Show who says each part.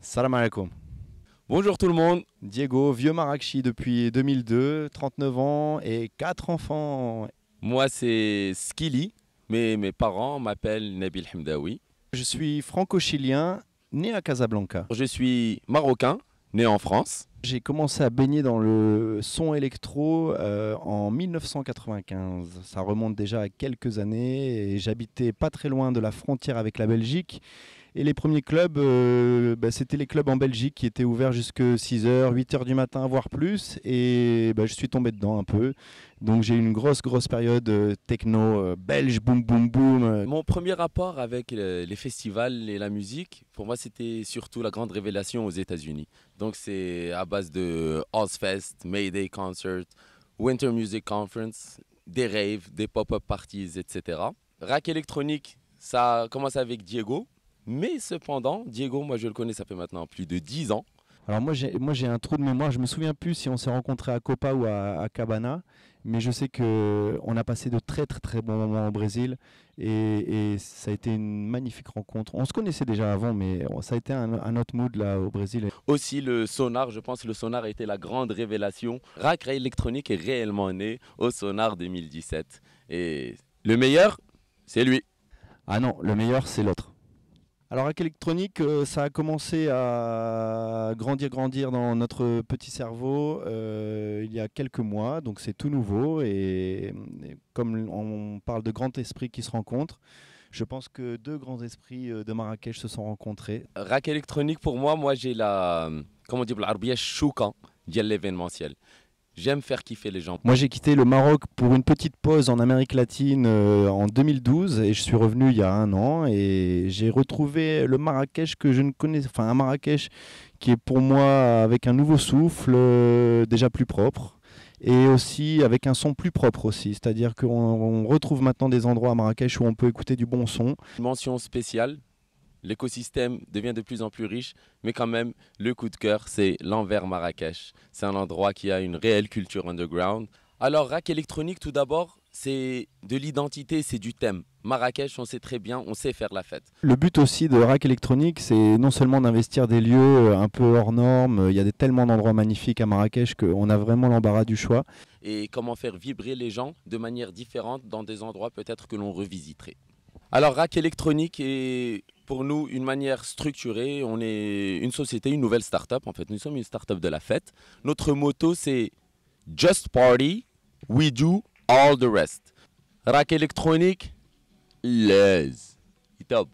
Speaker 1: Salam alaikum.
Speaker 2: Bonjour tout le monde.
Speaker 1: Diego, vieux Marrakchi depuis 2002, 39 ans et 4 enfants.
Speaker 2: Moi c'est Skili, mais mes parents m'appellent Nabil Hamdaoui.
Speaker 1: Je suis franco-chilien, né à Casablanca.
Speaker 2: Je suis marocain, né en France.
Speaker 1: J'ai commencé à baigner dans le son électro en 1995. Ça remonte déjà à quelques années et j'habitais pas très loin de la frontière avec la Belgique. Et les premiers clubs, c'était les clubs en Belgique qui étaient ouverts jusque 6h, 8h du matin, voire plus. Et je suis tombé dedans un peu. Donc j'ai eu une grosse période techno belge, boum boum boum.
Speaker 2: Mon premier rapport avec les festivals et la musique, pour moi c'était surtout la grande révélation aux États-Unis. Donc c'est à base de Ozfest, Mayday Concert, Winter Music Conference, des raves, des pop-up parties, etc. Rack électronique, ça a commencé avec Diego. Mais cependant, Diego, moi je le connais, ça fait maintenant plus de 10 ans.
Speaker 1: Alors moi j'ai un trou de mémoire, je me souviens plus si on s'est rencontrés à Copa ou à Cabana, mais je sais qu'on a passé de très bons moments au Brésil et ça a été une magnifique rencontre. On se connaissait déjà avant, mais ça a été un autre mood là au Brésil.
Speaker 2: Aussi le Sonar, je pense que le Sonar a été la grande révélation. Rack électronique est réellement né au Sonar 2017. Et le meilleur, c'est lui.
Speaker 1: Ah non, le meilleur c'est l'autre. Alors Rack électronique, ça a commencé à grandir dans notre petit cerveau il y a quelques mois, donc c'est tout nouveau et comme on parle de grands esprits qui se rencontrent, je pense que deux grands esprits de Marrakech se sont rencontrés.
Speaker 2: Rack électronique pour moi j'ai la, comment on dit, l'arbiya choukan de l'événementiel. J'aime faire kiffer les gens.
Speaker 1: Moi j'ai quitté le Maroc pour une petite pause en Amérique latine en 2012 et je suis revenu il y a 1 an et j'ai retrouvé le Marrakech que je ne connais, enfin un Marrakech qui est pour moi avec un nouveau souffle, déjà plus propre et aussi avec un son plus propre aussi, c'est-à-dire qu'on retrouve maintenant des endroits à Marrakech où on peut écouter du bon son.
Speaker 2: Mention spéciale. L'écosystème devient de plus en plus riche, mais quand même, le coup de cœur, c'est l'Anvers Marrakech. C'est un endroit qui a une réelle culture underground. Alors, Rack électronique, tout d'abord, c'est de l'identité, c'est du thème. Marrakech, on sait très bien, on sait faire la fête.
Speaker 1: Le but aussi de Rack électronique, c'est non seulement d'investir des lieux un peu hors normes, il y a tellement d'endroits magnifiques à Marrakech qu'on a vraiment l'embarras du choix.
Speaker 2: Et comment faire vibrer les gens de manière différente dans des endroits peut-être que l'on revisiterait. Alors, Rack électronique est pour nous une manière structurée. On est une société, une nouvelle start-up. En fait, nous sommes une start-up de la fête. Notre motto, c'est Just Party, we do all the rest. Rack électronique, les. Top.